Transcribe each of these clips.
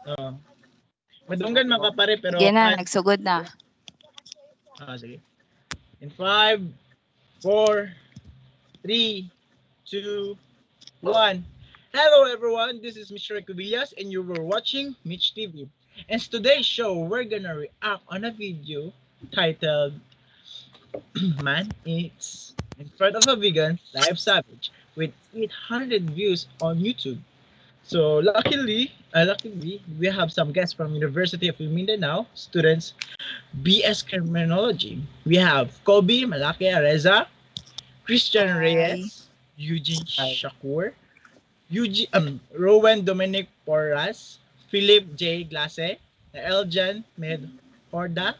Oo. Madunggan man ka pare pero Sige na, kan. nagsugod na. Sige. In 5, 4, 3, 2, 1. Hello everyone, this is Mr. Cubillas and you were watching Mitch TV. And today's show, we're gonna react on a video titled Man Eats in Front of a Vegan Live Savage with 800 views on YouTube. So luckily, we have some guests from University of Mindanao, students BS Criminology. We have Kobe Malaki Areza, Christian Hi. Reyes, Eugene Shakur, Rowan Dominic Porras, Philip J. Glase, Eljan Med Horda,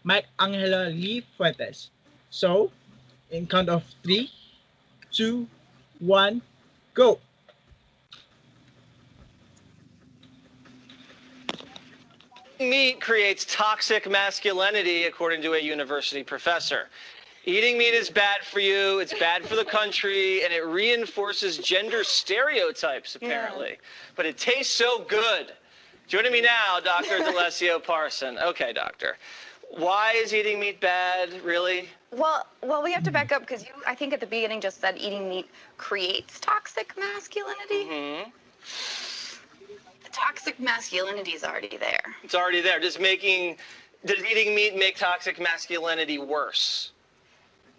Mike Angelo Lee Fuentes. So, in count of 3, 2, 1, go! Meat creates toxic masculinity, according to a university professor. Eating meat is bad for you, it's bad for the country, and it reinforces gender stereotypes, apparently. But it tastes so good. Joining me now, Dr. D'Alessio Parson. Okay, doctor. Why is eating meat bad, really? Well, we have to back up because you, I think at the beginning, just said eating meat creates toxic masculinity. Mm-hmm. The toxic masculinity is already there. It's already there. Does eating meat make toxic masculinity worse?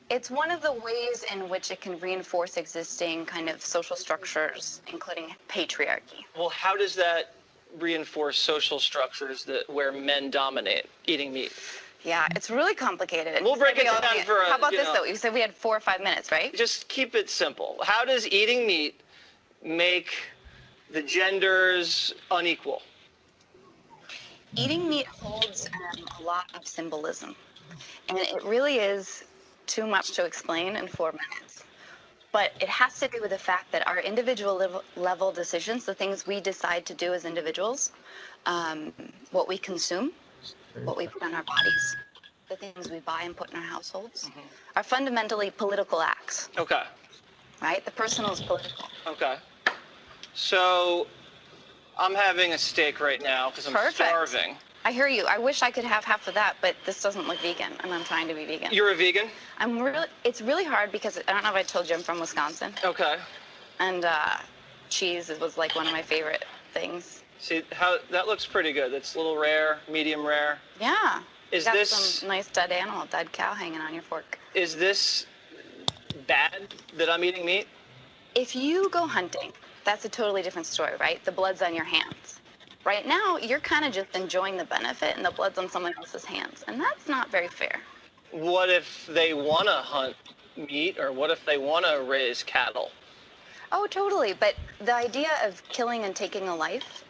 It's one of the ways in which it can reinforce existing kind of social structures, including patriarchy. Well, how does that reinforce social structures where men dominate eating meat? Yeah, it's really complicated. We'll break it down for How about this, though? You said we had 4 or 5 minutes, right? Just keep it simple. How does eating meat make the genders unequal? Eating meat holds a lot of symbolism, and it really is too much to explain in 4 minutes. But it has to do with the fact that our individual level decisions, the things we decide to do as individuals, what we consume, what we put on our bodies, the things we buy and put in our households, are fundamentally political acts. Okay. Right? The personal is political. Okay. So I'm having a steak right now because I'm starving. I hear you. I wish I could have half of that, but this doesn't look vegan, and I'm trying to be vegan. You're a vegan? It's really hard because I don't know if I told you I'm from Wisconsin. Okay. And cheese was like one of my favorite things. See, how that looks pretty good. It's a little rare, medium rare. Yeah. Is got this some nice dead animal, dead cow hanging on your fork? Is this bad that I'm eating meat? If you go hunting, that's a totally different story, right? The blood's on your hands. Right now, you're kind of just enjoying the benefit, and the blood's on someone else's hands, and that's not very fair. What if they want to hunt meat, or what if they want to raise cattle? Oh, totally. But the idea of killing and taking a life,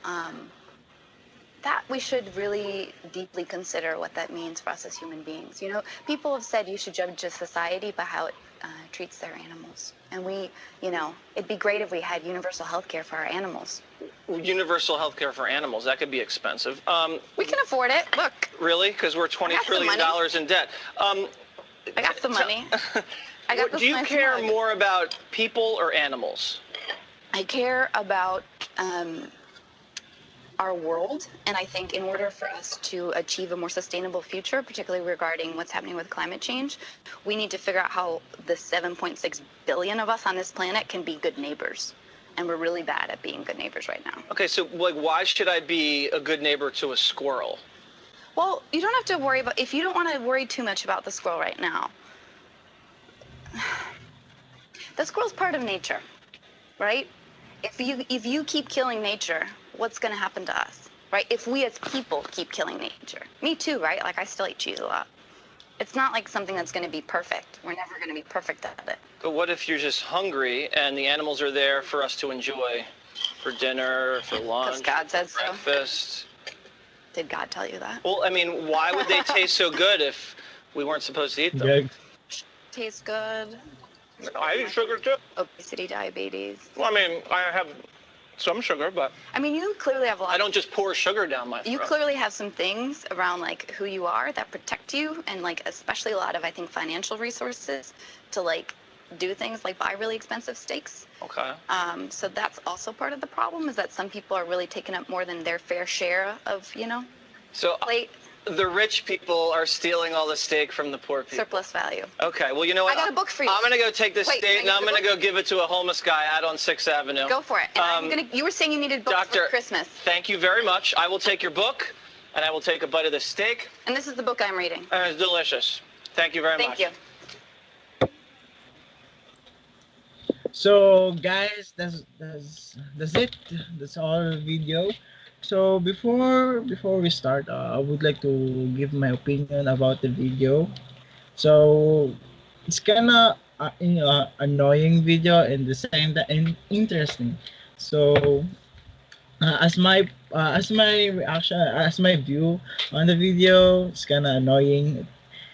that we should really deeply consider what that means for us as human beings. You know, people have said you should judge a society by how it treats their animals. And it'd be great if we had universal health care for our animals. Universal health care for animals, that could be expensive. We can afford it. Look. Really? Because we're $20 trillion in debt. I got the money. I got Do you care more about people or animals? I care about our world, and I think in order for us to achieve a more sustainable future, particularly regarding what's happening with climate change, we need to figure out how the 7.6 billion of us on this planet can be good neighbors. And we're really bad at being good neighbors right now. Okay, so why should I be a good neighbor to a squirrel? Well, you don't have to worry about, if you don't want to worry too much about the squirrel right now, the squirrel's part of nature, right? If you keep killing nature, what's going to happen to us, right? If we as people keep killing nature. Me too, right? Like, I still eat cheese a lot. It's not like something that's going to be perfect. We're never going to be perfect at it. But what if you're just hungry and the animals are there for us to enjoy for dinner, for lunch, because God said so. Breakfast? Did God tell you that? Well, I mean, why would they taste so good if we weren't supposed to eat them? Good. Tastes good. I eat sugar too. Obesity, diabetes. Well, I mean, I have some sugar, but I mean, you clearly have a lot. I don't just pour sugar down my throat. You clearly have some things around like who you are that protect you, and like especially a lot of, I think, financial resources to like do things like buy really expensive steaks. Okay. So that's also part of the problem, is that some people are really taking up more than their fair share of, So plate the rich people are stealing all the steak from the poor people. surplus value. Okay. Well, you know what? I got a book for you. I'm gonna go take this Wait, steak can and I I'm get the gonna book? go give it to a homeless guy out on 6th Avenue. Go for it. And you were saying you needed books Doctor, for Christmas. thank you very much. I will take your book and I will take a bite of the steak. And this is the book I'm reading. And it's delicious. Thank you very much. Thank you. So guys, that's it. That's all video. So before we start, I would like to give my opinion about the video. So it's kinda annoying video and the same time interesting. So as my reaction, as my view on the video, it's kinda annoying,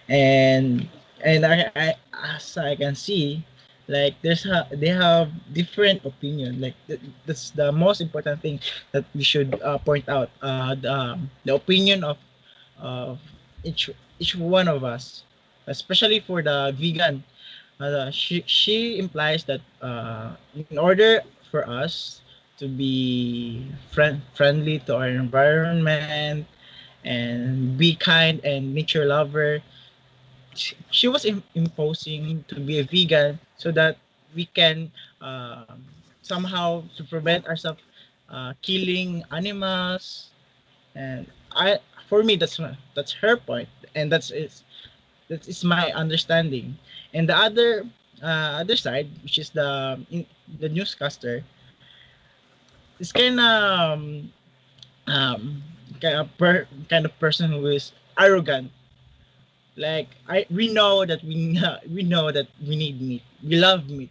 and I as I can see, like they have different opinion. Like that's the most important thing that we should point out. The opinion of each one of us, especially for the vegan. She implies that in order for us to be friendly to our environment and be kind and nature lover, she was imposing to be a vegan so that we can somehow to prevent ourselves killing animals. And I for me that's her point, and that is my understanding. And the other side, which is the newscaster, is um kind of person who is arrogant. Like we know that we know that we need meat. We love meat.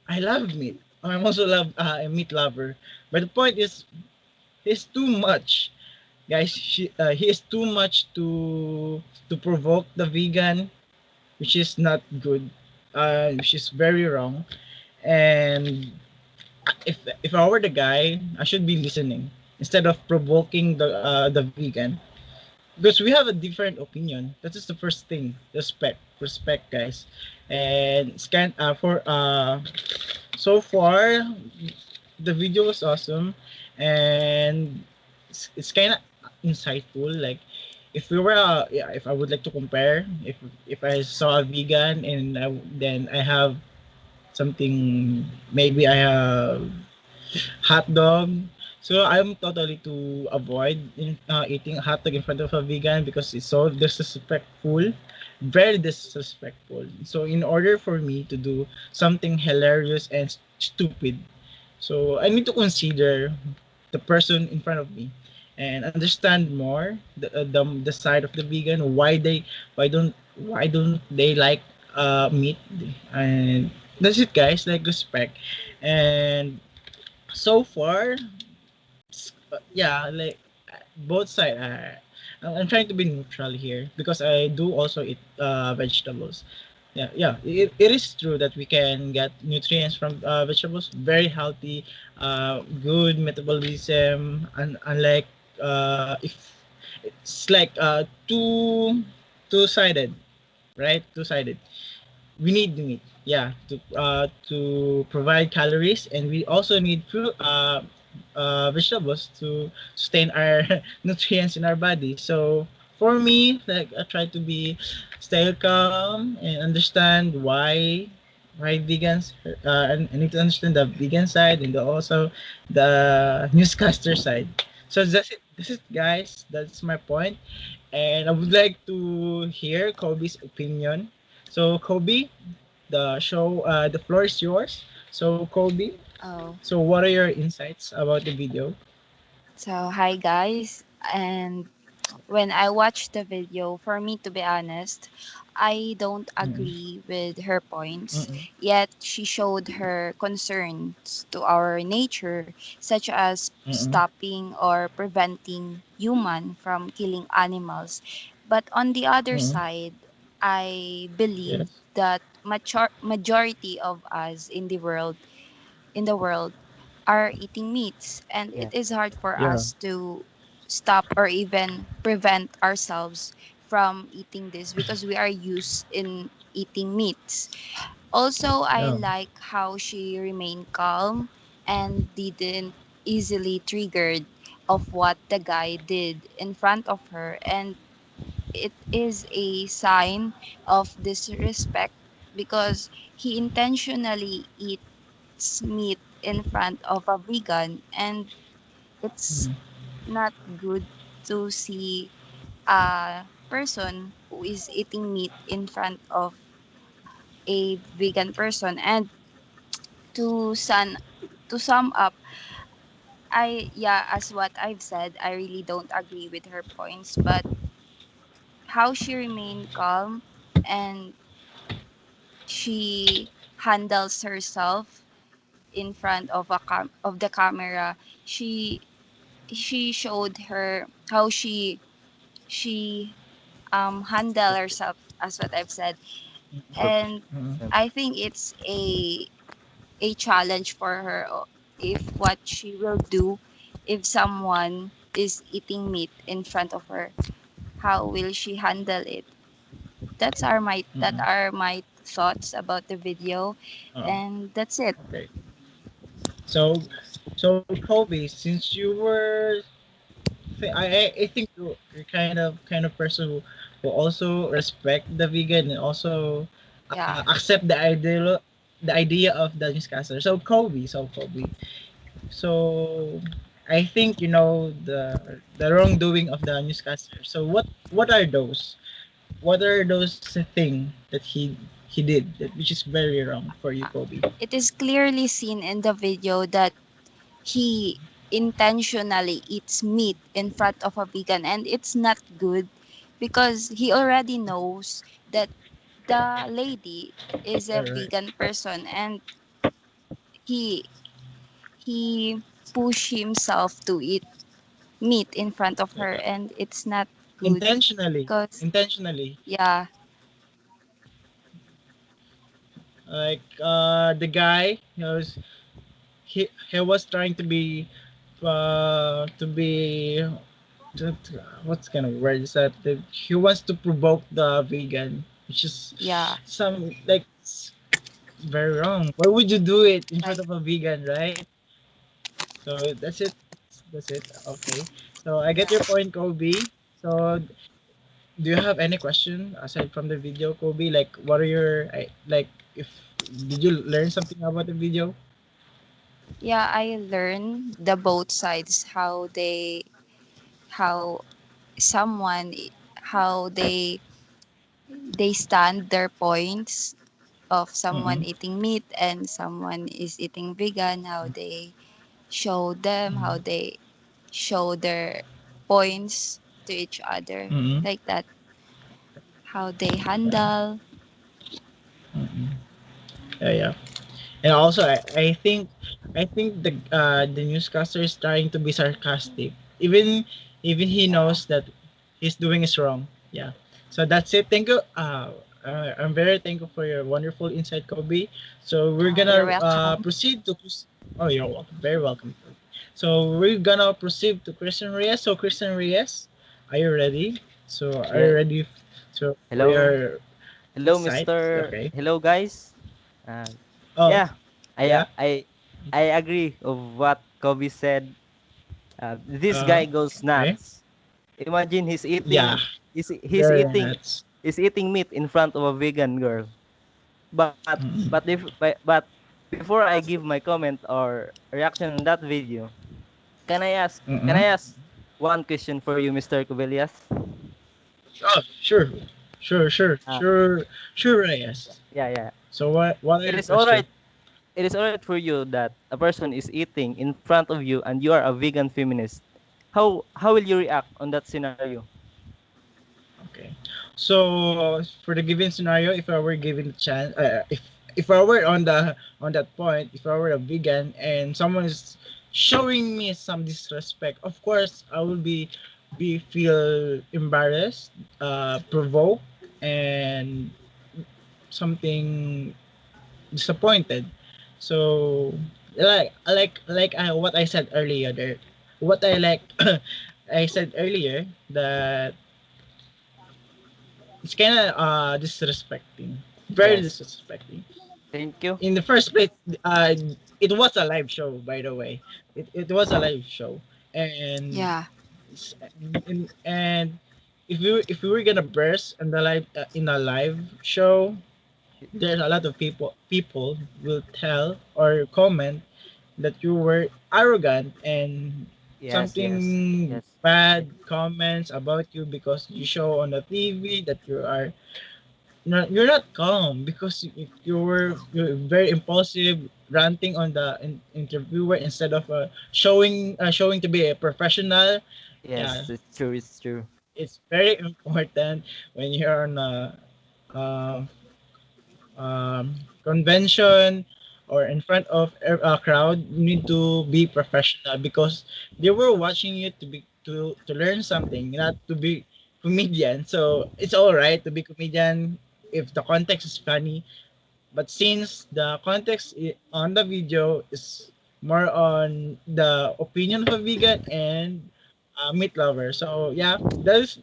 I love meat. I'm also love a meat lover. But the point is, he's too much, guys. He is too much to provoke the vegan, which is not good. Which is very wrong. And if I were the guy, I should be listening instead of provoking the vegan, because we have a different opinion. That is the first thing. Respect, guys. And scan for so far the video was awesome, and it's kind of insightful. Like if we were yeah, if I would like to compare, if I saw a vegan and then I have something, maybe I have hot dog. So I'm totally to avoid eating a hot dog in front of a vegan because it's so disrespectful, very disrespectful. So in order for me to do something hilarious and stupid, so I need to consider the person in front of me and understand more the side of the vegan, why don't they like meat. And that's it, guys. Like, respect. And so far, yeah, like both side. I'm trying to be neutral here because I do also eat vegetables. Yeah, it is true that we can get nutrients from vegetables, very healthy, good metabolism, and unlike if it's like two-sided, right? Two-sided. We need meat, yeah, to provide calories, and we also need fruit, vegetables to sustain our nutrients in our body. So for me, like, I try to be stay calm and understand why vegans. I need to understand the vegan side and also the newscaster side. So that's it. This is, guys. That's my point, and I would like to hear Kobe's opinion. So Kobe, the floor is yours. So Kobe, Oh, so what are your insights about the video? so hi guys. And when I watched the video, for me to be honest, I don't Mm-mm, agree with her points. mm-mm, Yet she showed her concerns to our nature, such as mm-mm. stopping or preventing human from killing animals. But on the other Mm-mm. side, I believe Yes. that majority of us in the world are eating meats, and it Yeah. is hard for Yeah. us to stop or even prevent ourselves from eating this because we are used in eating meats. Also, I No. like how she remained calm and didn't easily triggered of what the guy did in front of her, and it is a sign of disrespect because he intentionally eats meat in front of a vegan, and it's Mm, not good to see a person who is eating meat in front of a vegan person. And to sum up, I yeah, as what I've said, I really don't agree with her points, but how she remained calm and she handles herself in front of of the camera, she showed her how she handle herself, as what I've said. okay. And Mm, I think it's a challenge for her, if what she will do if someone is eating meat in front of her. How will she handle it? That mm. are my thoughts about the video, Oh, and that's it. okay. So, so Kobe, since you were, I think you're kind of person who also respect the vegan and also Yeah, accept the idea of the newscaster. So I think you know the wrongdoing of the newscaster. So what are those? What are those thing that he did that which is very wrong for you, Kobe? it is clearly seen in the video that he intentionally eats meat in front of a vegan, and it's not good because he already knows that the lady is a All right. vegan person, and he he push himself to eat meat in front of her, Yeah. and it's not good Intentionally. because Intentionally. yeah, Like the guy he was trying to be what's kind of word is that he wants to provoke the vegan, which is yeah, some like very wrong. Why would you do it in front like of a vegan, right? So that's it. That's it. Okay. So I get yeah. your point, Kobe. So do you have any question aside from the video, Kobe? Like, what are your like? If did you learn something about the video? Yeah, I learned the both sides, how someone how they stand their points of someone Mm-mm. eating meat and someone is eating vegan, how they show them, how they show their points to each other, Mm-mm. like that, how they Yeah. handle. Mm-mm. Yeah. Yeah. And also, I think the newscaster is trying to be sarcastic, even he Yeah, knows that he's doing is wrong. Yeah. So that's it. Thank you. I'm very thankful for your wonderful insight, Kobe. So we're you're gonna welcome. proceed to. Oh, you're welcome. Very welcome, Kobe. So we're gonna proceed to Christian Reyes. So Christian Reyes, are you ready? So are you Yeah. ready? For Hello. your Hello, insight? Mr. Okay. Hello, guys. Uh, Oh, yeah. I uh, yeah. I I agree of what Kobe said. This Uh, guy goes okay. nuts. Imagine Yeah. he's Very eating nuts. he's eating meat in front of a vegan girl. Mm-mm. But before I give my comment or reaction on that video, can Mm-mm. I ask one question for you, Mr. Cubelias? Oh, sure. Sure, sure, Uh, sure, sure, Reyes. yeah. So what are It your is all questions? right it is alright for you that a person is eating in front of you and you are a vegan feminist. How will you react on that scenario? Okay. So for the given scenario, if I were given the chance, if I were on that point, if I were a vegan and someone is showing me some disrespect, of course I will be feel embarrassed, provoked, and something disappointed. So what I said earlier there, what I like I said earlier that it's kind of disrespecting, very Yes. disrespecting. Thank you. in the first place, uh, it was a live show, by the way. It was a live show, and Yeah. and if we were gonna burst in a live show, there's a lot of people will tell or comment that you were arrogant and Yes, yes, something yes, bad comments about you because you show on the TV that you're not calm because you're very impulsive, ranting on the interviewer instead of showing to be a professional. Yeah, yes. It's true. It's true. it's very important when you're on uh, convention or in front of a crowd. You need to be professional because they were watching you to learn something, not to be comedian. So it's all right to be comedian if the context is funny, but since the context on the video is more on the opinion of a vegan and meat lover, so yeah, that is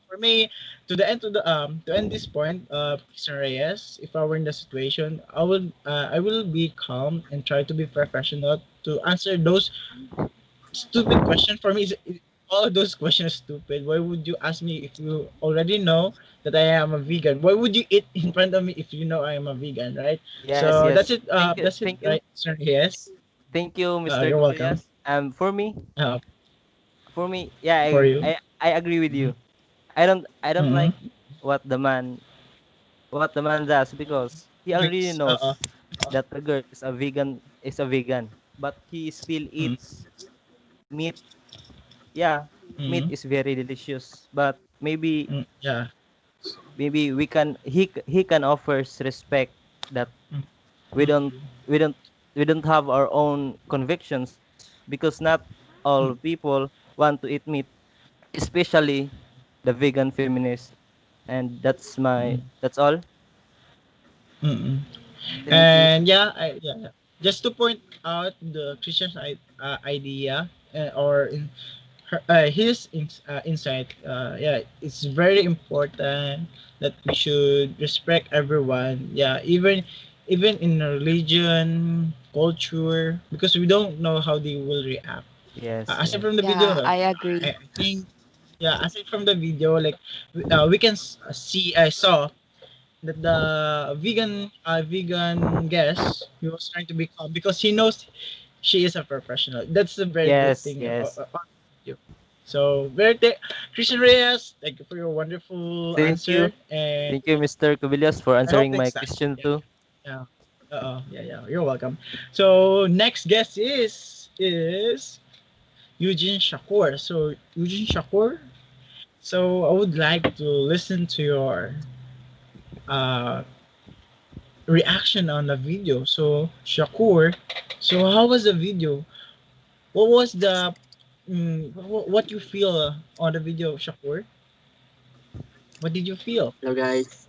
for me to end this point. Mr. Reyes, if I were in the situation, I will be calm and try to be professional to answer those stupid question. For me all of those questions stupid. Why would you ask me if you already know that I am a vegan? Why would you eat in front of me if you know I am a vegan, right? Yes, So yes. Thank you. that's it, Thank you. right, sir? Yes. Thank you, Mr. You're welcome. Cabillas. For me, yeah, For you. I agree with Mm-hmm. you. I don't like Mm-hmm. what the man what the man does because he already Because knows that the girl is a vegan, but he still mm, eats meat. Yeah, meat mm, is very delicious, but yeah. maybe he can offers respect that Mm, we don't we don't we don't have our own convictions because not all mm, people want to eat meat, especially the vegan feminist. And mm, that's all. mm. Thank you. And yeah, yeah. Just to point out the Christian's idea or insight. Yeah, it's very important that we should respect everyone. Yeah, even in a religion, culture, because we don't know how they will react. Yes, Aside yes, from the video, Yeah, I agree. I think yeah, aside from the video, like we can see. I saw that the vegan guest, he was trying to be calm because he knows she is a professional. That's a very good yes, thing yes. on you. So Christian Reyes, thank you for your wonderful Thank you. answer, and Thank you, Mr. Kubilius, for I hope answering my next time. question Yeah, too. yeah, yeah. You're welcome. So next guest is Eugene Shakur. So Eugene Shakur. So I would like to listen to your uh reaction on the video. So Shakur, so how was the video? What was the what you feel on the video, Shakur? What did you feel? Hello guys.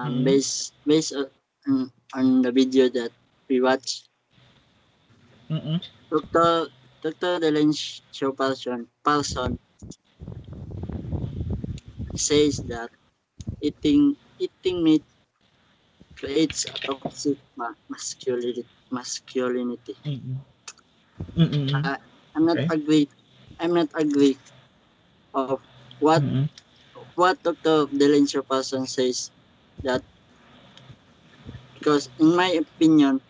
Mm-hmm. Based on the video that we watched, Mm-mm. Dr. Dylan Show Parson says that eating meat creates a toxic masculinity. Mm-mm. Mm-mm. I, I'm not Okay. agree. I'm not agree of what Mm-mm. what Dr. Dylan Show Parson says that because in my opinion,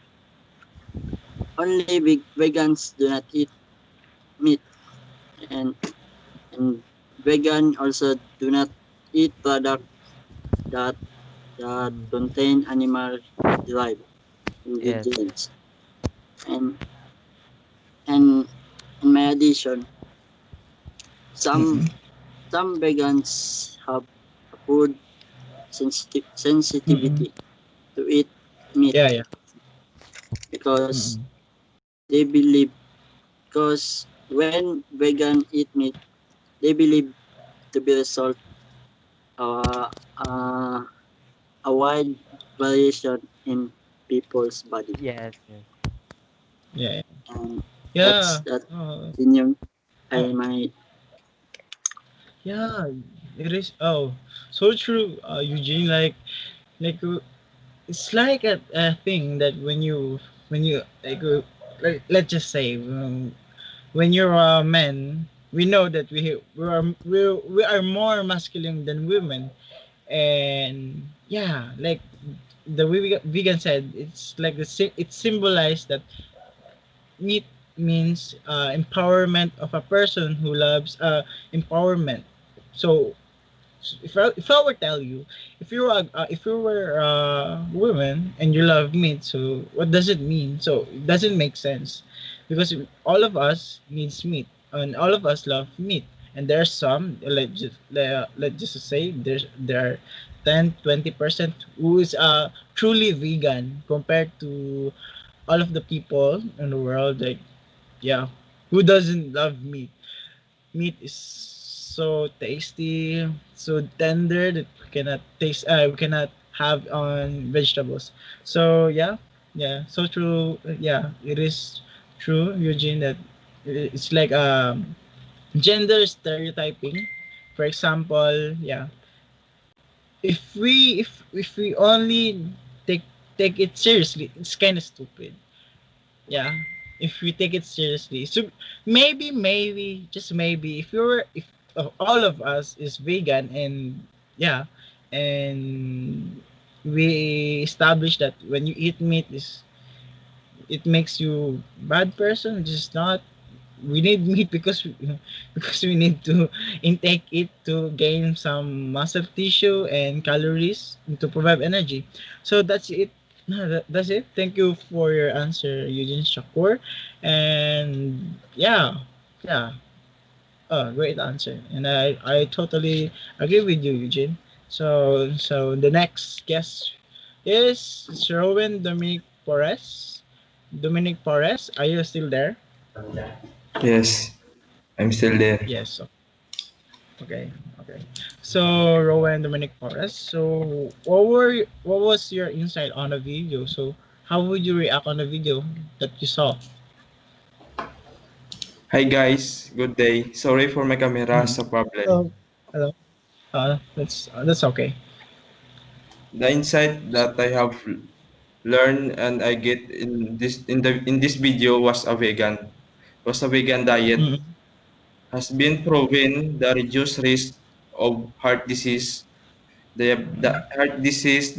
only vegans do not eat meat and and vegan also do not eat product that Mm. contain animal derived Yes, ingredients. And and in my addition, some Mm-mm. some vegans have a food Mm-mm. sensitivity to eat meat Yeah, yeah. because Mm-mm. they believe because when vegan eat meat, they believe to be result uh, uh, a wide variation in people's body. yes, yes. Yeah, yeah. And that's Yeah. that Oh, opinion oh, I might yeah. It is. Oh, so true, Eugene. Like it's like a thing that when you like, let's just say, when you're a man, we know that we are more masculine than women. And yeah, like the vegan said, it's like it symbolized that meat means empowerment of a person who loves empowerment. So if I were tell you, if you were a woman and you love meat, so what does it mean? So it doesn't make sense, because all of us needs meat and all of us love meat. And there's some, let's just say, there are 10-20% who is truly vegan compared to all of the people in the world. Like, yeah, who doesn't love meat? Meat is so tasty, so tender that we cannot have on vegetables. So yeah, yeah, so true. Yeah, it is true, Eugene, that it's like gender stereotyping. For example, yeah, if we only take take it seriously, it's kind of stupid. Yeah, if we take it seriously, so maybe just maybe, if all of us is vegan, and yeah, and we establish that when you eat meat, is it makes you bad person, which is not. We need meat because because we need to intake it to gain some muscle tissue and calories to provide energy. So that's it. No, that's it. Thank you for your answer, Eugene Shakur. And yeah, yeah, great answer. And I totally agree with you, Eugene. So the next guest is Rowan Dominic Porres. Dominic Porres, are you still there? Yes, I'm still there. Yes. Okay, okay. So Rowan Dominic Forrest. So what was your insight on the video? So how would you react on the video that you saw? Hi guys, good day. Sorry for my camera Mm. has a problem. Hello. Hello. That's okay. The insight that I have learned and I get in this video was a vegan diet Mm-mm. has been proven the reduced risk of heart disease, heart disease,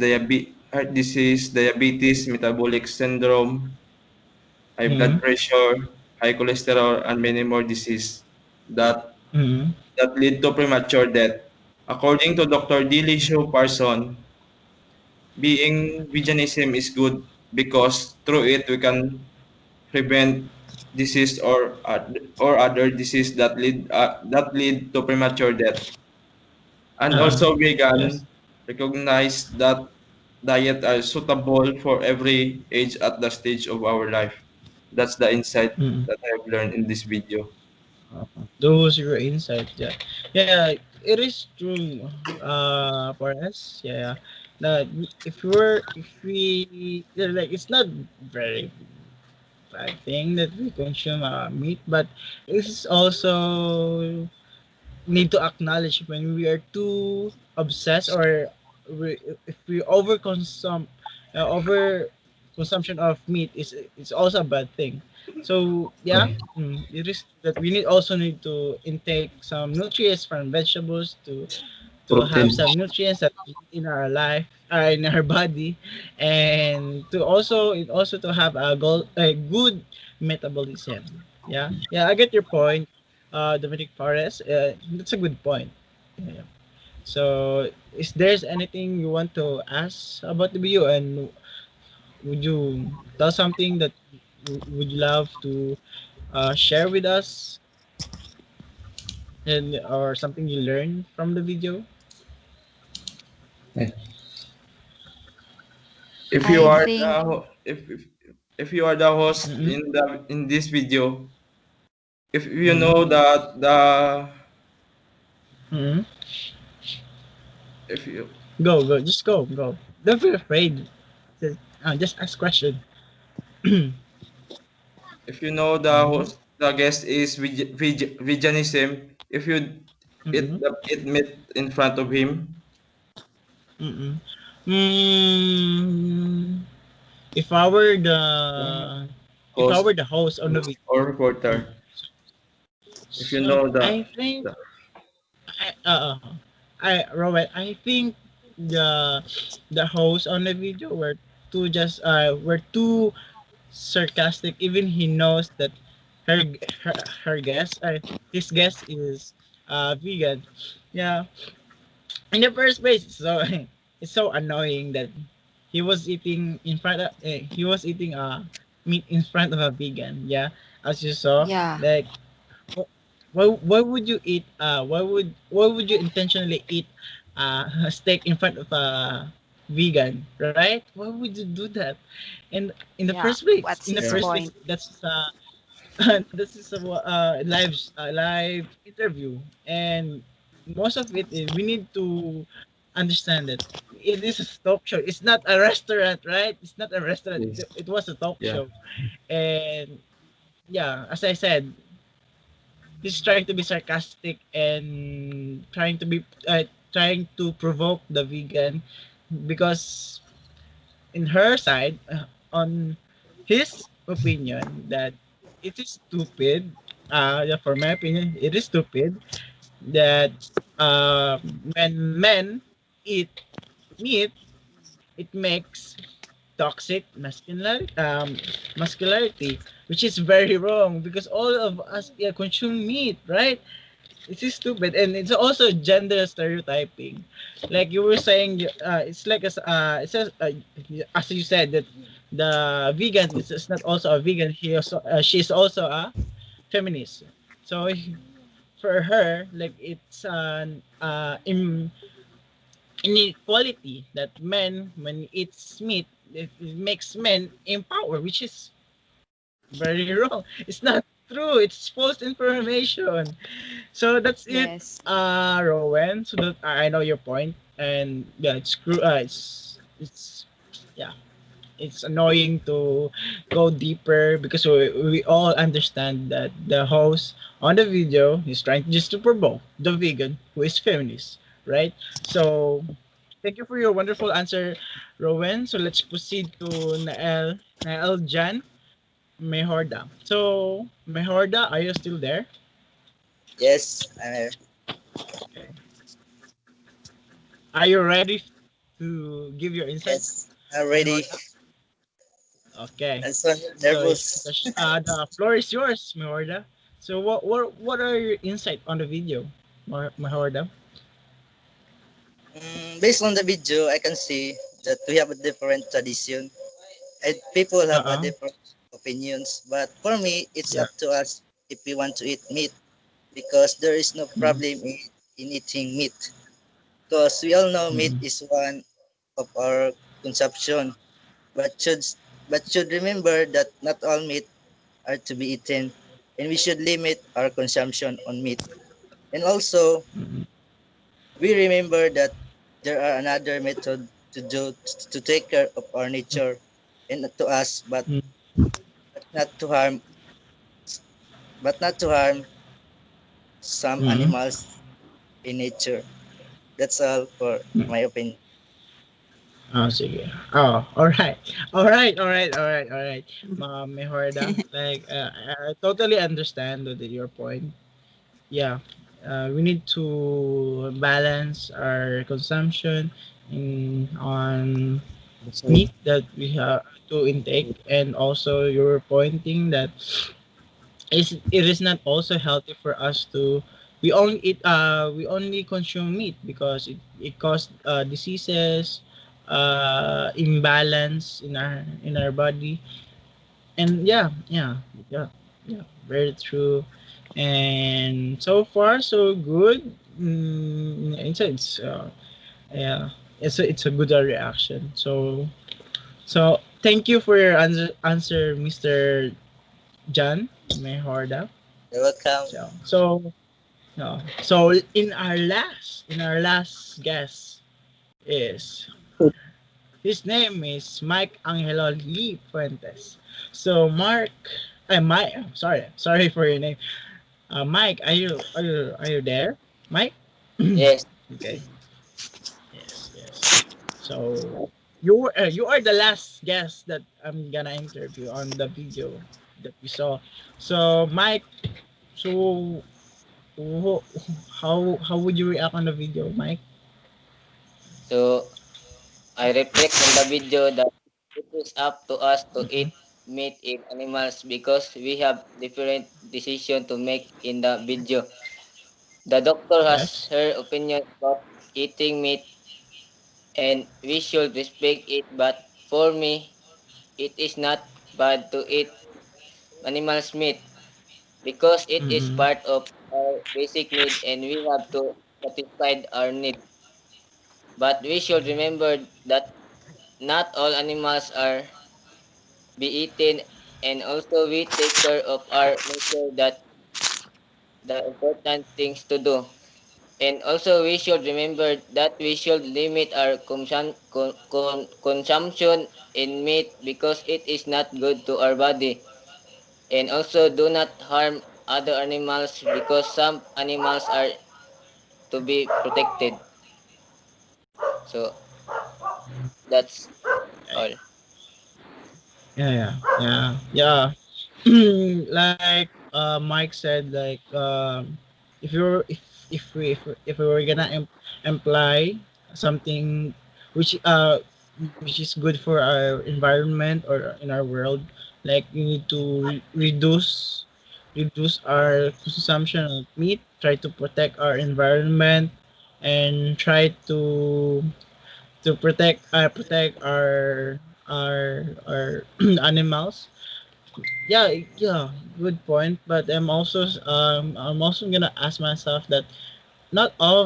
diabetes, metabolic syndrome, high blood Mm-mm. pressure, high cholesterol, and many more diseases that Mm-mm. that lead to premature death. According to Dr. Delisho Parson, being veganism is good because through it we can prevent disease or other disease that lead to premature death. And Uh-huh. also Yes. vegan recognize that diet are suitable for every age at the stage of our life. That's the insight Mm-mm. that I've learned in this video. Those are your insights. Yeah. Yeah, it is true. For us, yeah. That if we like, it's not very bad thing that we consume meat, but it's also need to acknowledge when we are too obsessed, or if we over consumption of meat, is also a bad thing. So yeah, it is that we need to intake some nutrients from vegetables to have Protein. some nutrients that we need in our life, in our body, and also to have a good metabolism. Yeah, yeah, I get your point, Dominic Forest. That's a good point. Yeah. So, is there's anything you want to ask about the video, and would you tell something that would you love to share with us, and or something you learned from the video? Eh, If you I are think if you are the host Mm-hmm. in this video, if you Mm-hmm. know that the Mm-hmm. if you Go, just go. Don't feel afraid. Just ask question. Mm-hmm. if you know the guest is veganism, if you eat Mm-hmm. eat meat in front of him, Mm-hmm. Mm, if I were Uh, the if I host were the host on the video, or reporter. If you so know I think the Robert, I think the the host on the video were too sarcastic. Even he knows that her her, her guest his guest is vegan. Yeah, in the first place, so it's so annoying that he was eating meat in front of a vegan. Yeah, as you saw, Yeah. like why would you eat why would you intentionally eat a steak in front of a vegan, right? Why would you do that? And Yeah. What's in the his yeah first point? place, this is a live interview, and most of it is we need to understand that it is a talk show. It's not a restaurant, right? It's not a restaurant. yes It was a talk yeah show, and yeah, as I said, he's trying to be sarcastic and trying to provoke the vegan because in her side, on his opinion, that it is stupid. Yeah, for my opinion, it is stupid that when men eat meat, it makes toxic masculinity, which is very wrong because all of us, yeah, consume meat, right? It is stupid, and it's also gender stereotyping. Like you were saying, it's like it says as you said that the vegan is not also a vegan. She's also a feminist. So for her, like it's an inequality that men when eats meat, it makes men empower, which is very wrong. It's not true. It's false information. So that's it, Yes. Rowan. So that I know your point, and yeah, it's yeah, it's annoying to go deeper because we all understand that the host on the video is trying just to provoke the vegan who is feminist, right? So thank you for your wonderful answer, Rowan. So let's proceed to Nael Jan Mehorda. So Mehorda, are you still there? Yes, I'm Okay. Are you ready to give your insight, yes, I'm ready. Mehorda? Okay. I'm so So nervous. the floor is yours, Mehorda. So what are your insight on the video, Mehorda? Based on the video, I can see that we have a different tradition and people have a Uh-uh. different opinions. But for me, it's Yeah. up to us if we want to eat meat because there is no Mm-mm. problem in eating meat because we all know meat Mm-mm. is one of our consumption. But should remember that not all meat are to be eaten, and we should limit our consumption on meat. And also, Mm-mm. we remember that there are another method to take care of our nature and not to us, Mm-mm. but not to harm but not to harm some Mm-mm. animals in nature. That's all for my opinion. Oh, sige. Oh, all right. All right. All right. All right. All right. Mehorda, like I totally understand your point. Yeah, we need to balance our consumption on So, meat that we have to intake, and also you're pointing that it is not also healthy for us to we only consume meat because it causes diseases, imbalance in our body. And yeah, very true. And so far so good. Yeah, it's a good reaction. So thank you for your answer, Mr. John Mehorda. you're welcome. So in our last guest is his name is Mike Angelo Lee Fuentes. So Mark, Mike, sorry for your name. Mike, are you there? Mike? Yes. Okay. Yes. So you are the last guest that I'm gonna interview on the video that we saw. So Mike, so who, how would you react on the video, Mike? So I reflect on the video that it is up to us to eat meat in animals because we have different decision to make in the video. The doctor has Yes. her opinion about eating meat and we should respect it, but for me it is not bad to eat animal's meat because it is Mm-hmm. part of our basic need and we have to satisfy our need. But we should remember that not all animals are be eaten and also we take care of our nature that the important things to do. And also we should remember that we should limit our consumption in meat because it is not good to our body. And also do not harm other animals because some animals are to be protected. So that's all. Yeah, yeah. Like Mike said, like if you're if we were gonna imply something which uh which is good for our environment or in our world, like you need to reduce our consumption of meat, try to protect our environment, and try to protect our animals. Yeah, good point. But I'm also gonna ask myself that not all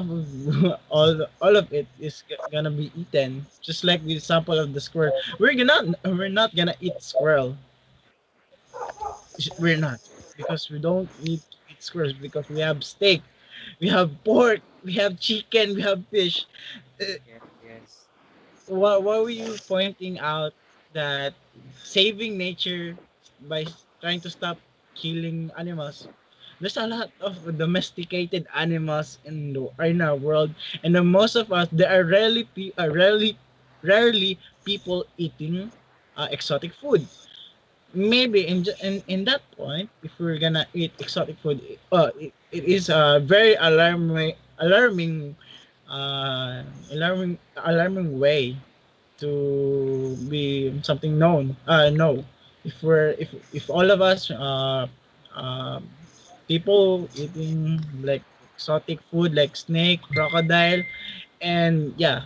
of all of it is gonna be eaten. Just like the example of the squirrel, we're not gonna eat squirrel. We're not, because we don't need to eat squirrels because we have steak, we have pork, we have chicken, we have fish. Uh, Yes, yes. what were you pointing out that saving nature by trying to stop killing animals? There's a lot of domesticated animals in our world, and the most of us there are rarely people eating exotic food. Maybe in that point, if we're gonna eat exotic food, it is a very alarming way to be something known. No, if all of us um people eating like exotic food like snake, crocodile, and yeah,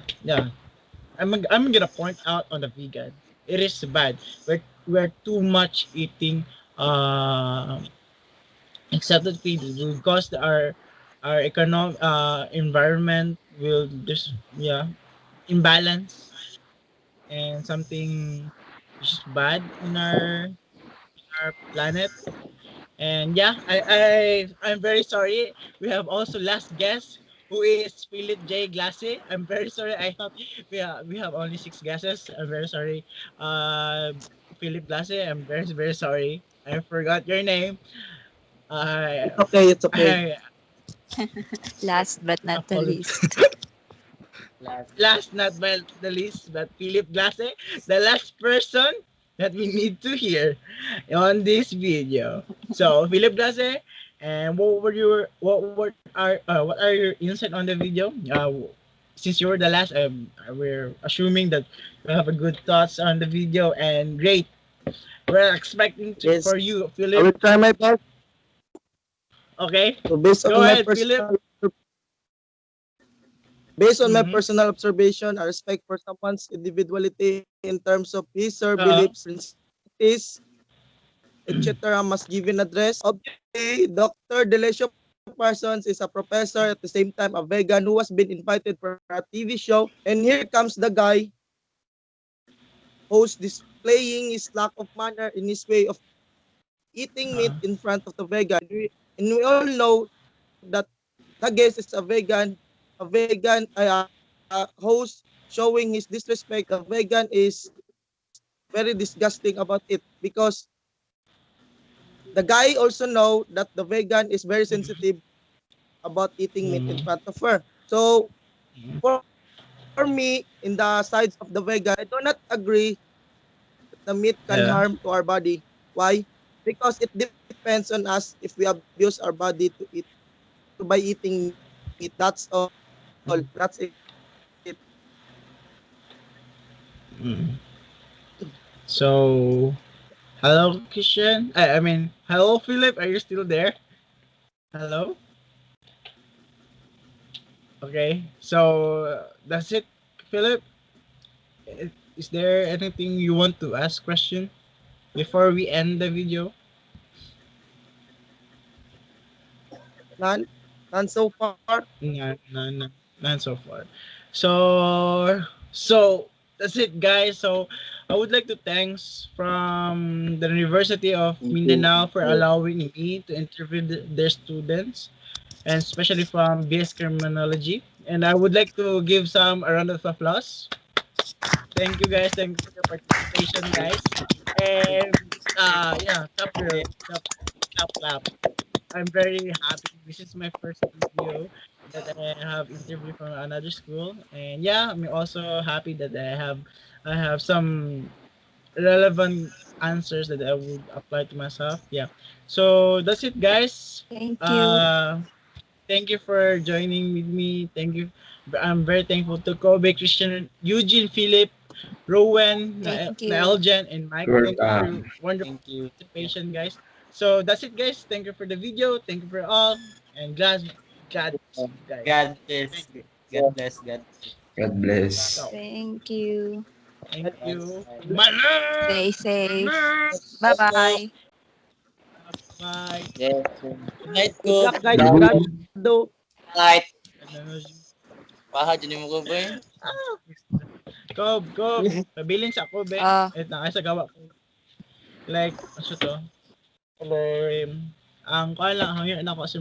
I'm gonna point out on the vegan. It is bad. We're too much eating uh accepted feed will cause our economic environment will just imbalance, and something which is bad in our planet. And yeah, I'm very sorry. We have also last guest who is Philip J. Glassy. I'm very sorry. I thought we have only six guesses. I'm very sorry. Philip Glassy, I'm very sorry. I forgot your name. I It's okay, it's okay. I Last but not the apologize. least. Last. Last not by the least, but Philip Glasse, the last person that we need to hear on this video. So Philip Glasse, and what are your insight on the video? Since you were the last, we're assuming that you have a good thoughts on the video, and great. We're expecting Yes, for you, I Philip. will try my best. Okay, So based go on my ahead, Philip. personal based on my Mm-hmm. personal observation, I respect for someone's individuality in terms of his or her Uh, beliefs, principles, etc. must give an address. Objectively, Dr. Delesio Parsons is a professor at the same time a vegan who has been invited for a TV show. And here comes the guy who's displaying his lack of manner in his way of eating meat uh, in front of the vegan. And we all know that the guest is a vegan host showing his disrespect. The vegan is very disgusting about it because the guy also know that the vegan is very sensitive about eating meat in front mm-hmm. of her. So for me, for me, in the sides of the vegan, I do not agree that the meat can Yeah. harm to our body. Why? Because it depends on us if we abuse our body to eat to by eating meat. That's all. That's it. Mm. So, hello, Christian. I mean, hello, Philip. Are you still there? Hello. Okay. So that's it, Philip. Is there anything you want to ask question before we end the video? None. None so far. None, none, none, none so far. So that's it, guys. So I would like to thanks from the University of Thank you. Mindanao for allowing me to interview their students, and especially from BS Criminology. And I would like to give some a round of applause. Thank you, guys. Thank you for your participation, guys. And yeah, clap, girl, clap, clap, clap. I'm very happy. This is my first video that I have interview from another school, and yeah, I'm also happy that I have some relevant answers that I would apply to myself. Yeah, so that's it, guys. Thank you. Uh, Thank you for joining with me. Thank you. I'm very thankful to Kobe, Christian, Eugene, Philip, Rowan, Thank you. Naeljan, and Mike. Thank you for your Welcome. wonderful Thank you. participation, guys. So that's it, guys. Thank you for the video. Thank you for all. And God bless you guys. God bless. Thank you. God bless. God bless. God bless. So, Thank you. thank Bye. you. Bye. Stay Manas! safe. Manas! Bye bye. Bye. Yes. Good night, Good ko. luck, guys. Bye. Yuhu. Sigurado. Night. Ano, Paha, dyan mo ko ba ah, Kob. Pabilin sa Kobe. Uh, Na sa gawa ko. Like, ano to? Like, ang kala, hangin na ako